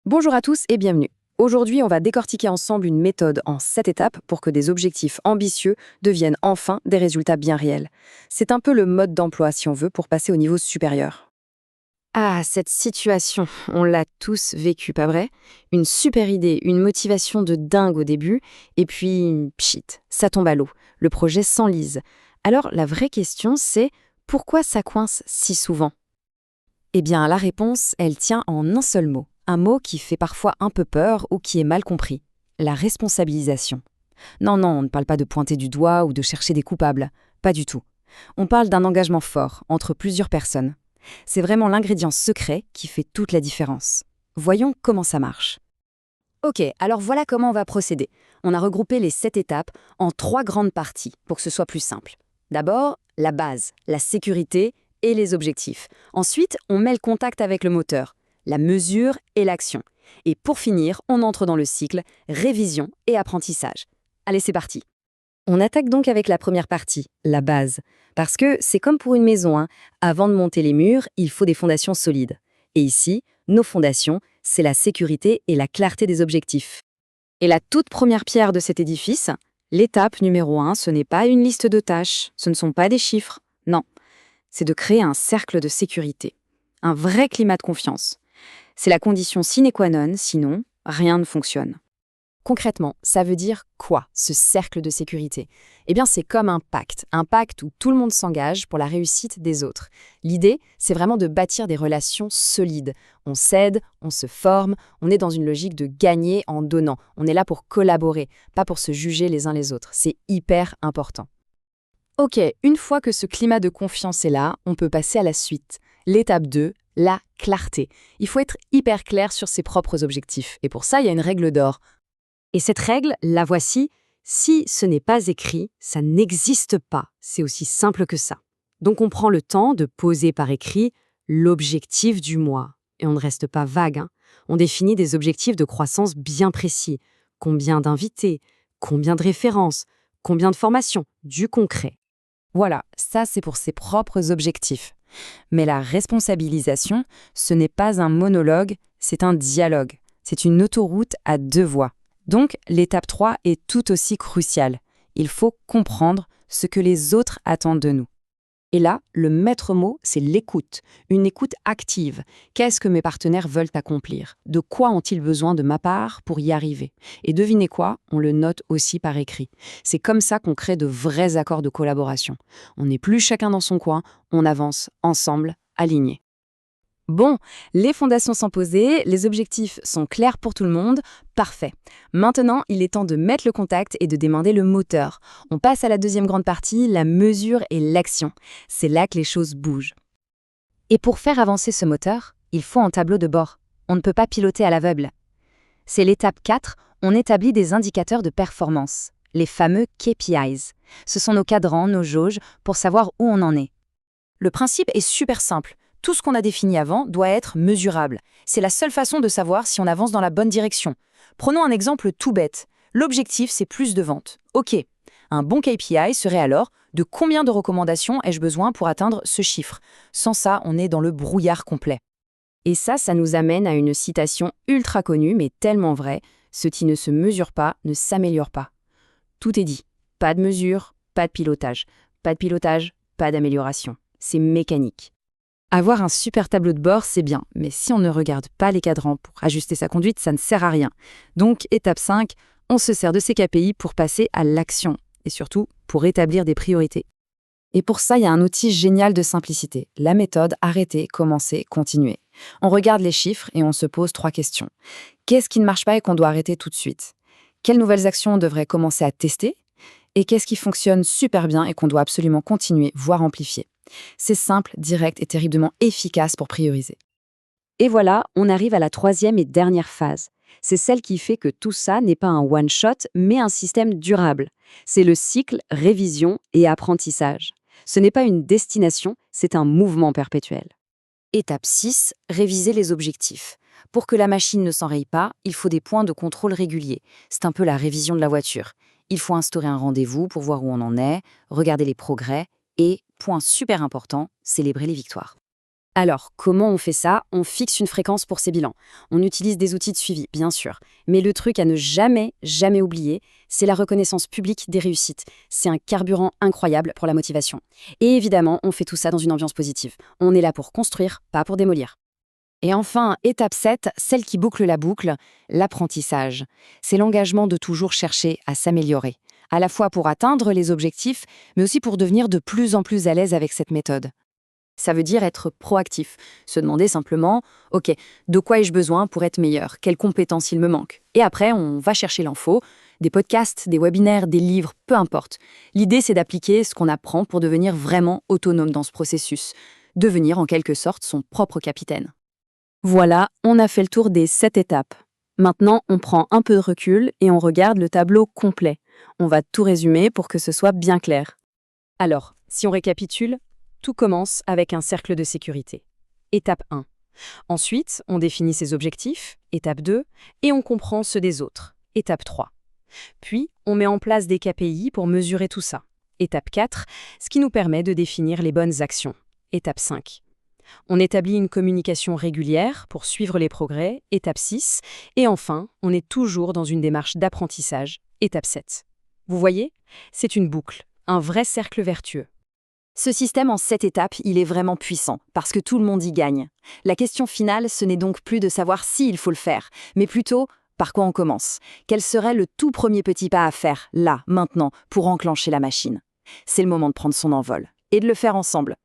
Bonjour à tous et bienvenue. Aujourd'hui, on va décortiquer ensemble une méthode en 7 étapes pour que des objectifs ambitieux deviennent enfin des résultats bien réels. C'est un peu le mode d'emploi, si on veut, pour passer au niveau supérieur. Ah, cette situation, on l'a tous vécue, pas vrai? Une super idée, une motivation de dingue au début, et puis, pchit, ça tombe à l'eau. Le projet s'enlise. Alors, la vraie question, c'est pourquoi ça coince si souvent? Eh bien, la réponse, elle tient en un seul mot. Un mot qui fait parfois un peu peur ou qui est mal compris. La responsabilisation. Non, non, on ne parle pas de pointer du doigt ou de chercher des coupables. Pas du tout. On parle d'un engagement fort entre plusieurs personnes. C'est vraiment l'ingrédient secret qui fait toute la différence. Voyons comment ça marche. Ok, alors voilà comment on va procéder. On a regroupé les 7 étapes en 3 grandes parties pour que ce soit plus simple. D'abord, la base, la sécurité et les objectifs. Ensuite, on met le contact avec le moteur, la mesure et l'action. Et pour finir, on entre dans le cycle révision et apprentissage. Allez, c'est parti. On attaque donc avec la première partie, la base. Parce que c'est comme pour une maison, hein. Avant de monter les murs, il faut des fondations solides. Et ici, nos fondations, c'est la sécurité et la clarté des objectifs. Et la toute première pierre de cet édifice, l'étape numéro 1, ce n'est pas une liste de tâches, ce ne sont pas des chiffres. Non, c'est de créer un cercle de sécurité, un vrai climat de confiance. C'est la condition sine qua non, sinon, rien ne fonctionne. Concrètement, ça veut dire quoi, ce cercle de sécurité? Eh bien, c'est comme un pacte où tout le monde s'engage pour la réussite des autres. L'idée, c'est vraiment de bâtir des relations solides. On s'aide, on se forme, on est dans une logique de gagner en donnant. On est là pour collaborer, pas pour se juger les uns les autres. C'est hyper important. Ok, une fois que ce climat de confiance est là, on peut passer à la suite. L'étape 2, la clarté. Il faut être hyper clair sur ses propres objectifs. Et pour ça, il y a une règle d'or. Et cette règle, la voici, si ce n'est pas écrit, ça n'existe pas. C'est aussi simple que ça. Donc on prend le temps de poser par écrit l'objectif du mois. Et on ne reste pas vague, hein. On définit des objectifs de croissance bien précis. Combien d'invités? Combien de références? Combien de formations? Du concret. Voilà, ça c'est pour ses propres objectifs. Mais la responsabilisation, ce n'est pas un monologue, c'est un dialogue. C'est une autoroute à 2 voies. Donc, l'étape 3 est tout aussi cruciale. Il faut comprendre ce que les autres attendent de nous. Et là, le maître mot, c'est l'écoute, une écoute active. Qu'est-ce que mes partenaires veulent accomplir? De quoi ont-ils besoin de ma part pour y arriver? Et devinez quoi? On le note aussi par écrit. C'est comme ça qu'on crée de vrais accords de collaboration. On n'est plus chacun dans son coin, on avance ensemble, alignés. Bon, les fondations sont posées, les objectifs sont clairs pour tout le monde, parfait. Maintenant, il est temps de mettre le contact et de démarrer le moteur. On passe à la deuxième grande partie, la mesure et l'action. C'est là que les choses bougent. Et pour faire avancer ce moteur, il faut un tableau de bord. On ne peut pas piloter à l'aveugle. C'est l'étape 4, on établit des indicateurs de performance, les fameux KPIs. Ce sont nos cadrans, nos jauges, pour savoir où on en est. Le principe est super simple. Tout ce qu'on a défini avant doit être mesurable. C'est la seule façon de savoir si on avance dans la bonne direction. Prenons un exemple tout bête. L'objectif, c'est plus de ventes. Ok. Un bon KPI serait alors de combien de recommandations ai-je besoin pour atteindre ce chiffre. Sans ça, on est dans le brouillard complet. Et ça nous amène à une citation ultra connue, mais tellement vraie. Ce qui ne se mesure pas ne s'améliore pas. Tout est dit. Pas de mesure, pas de pilotage. Pas de pilotage, pas d'amélioration. C'est mécanique. Avoir un super tableau de bord, c'est bien, mais si on ne regarde pas les cadrans pour ajuster sa conduite, ça ne sert à rien. Donc, étape 5, on se sert de ces KPI pour passer à l'action, et surtout pour établir des priorités. Et pour ça, il y a un outil génial de simplicité, la méthode arrêter, commencer, continuer. On regarde les chiffres et on se pose 3 questions. Qu'est-ce qui ne marche pas et qu'on doit arrêter tout de suite? Quelles nouvelles actions on devrait commencer à tester? Et qu'est-ce qui fonctionne super bien et qu'on doit absolument continuer, voire amplifier? C'est simple, direct et terriblement efficace pour prioriser. Et voilà, on arrive à la troisième et dernière phase. C'est celle qui fait que tout ça n'est pas un one-shot, mais un système durable. C'est le cycle révision et apprentissage. Ce n'est pas une destination, c'est un mouvement perpétuel. Étape 6, réviser les objectifs. Pour que la machine ne s'enraye pas, il faut des points de contrôle réguliers. C'est un peu la révision de la voiture. Il faut instaurer un rendez-vous pour voir où on en est, regarder les progrès et, point super important, célébrer les victoires. Alors, comment on fait ça? On fixe une fréquence pour ces bilans. On utilise des outils de suivi, bien sûr. Mais le truc à ne jamais, jamais oublier, c'est la reconnaissance publique des réussites. C'est un carburant incroyable pour la motivation. Et évidemment, on fait tout ça dans une ambiance positive. On est là pour construire, pas pour démolir. Et enfin, étape 7, celle qui boucle la boucle, l'apprentissage. C'est l'engagement de toujours chercher à s'améliorer, à la fois pour atteindre les objectifs, mais aussi pour devenir de plus en plus à l'aise avec cette méthode. Ça veut dire être proactif, se demander simplement, ok, de quoi ai-je besoin pour être meilleur? Quelles compétences il me manque? Et après, on va chercher l'info, des podcasts, des webinaires, des livres, peu importe. L'idée, c'est d'appliquer ce qu'on apprend pour devenir vraiment autonome dans ce processus, devenir en quelque sorte son propre capitaine. Voilà, on a fait le tour des 7 étapes. Maintenant, on prend un peu de recul et on regarde le tableau complet. On va tout résumer pour que ce soit bien clair. Alors, si on récapitule, tout commence avec un cercle de sécurité. Étape 1. Ensuite, on définit ses objectifs, étape 2, et on comprend ceux des autres, étape 3. Puis, on met en place des KPI pour mesurer tout ça, étape 4, ce qui nous permet de définir les bonnes actions, étape 5. On établit une communication régulière pour suivre les progrès, étape 6, et enfin, on est toujours dans une démarche d'apprentissage, étape 7. Vous voyez, c'est une boucle, un vrai cercle vertueux. Ce système en 7 étapes, il est vraiment puissant, parce que tout le monde y gagne. La question finale, ce n'est donc plus de savoir s'il faut le faire, mais plutôt par quoi on commence. Quel serait le tout premier petit pas à faire, là, maintenant, pour enclencher la machine? C'est le moment de prendre son envol, et de le faire ensemble.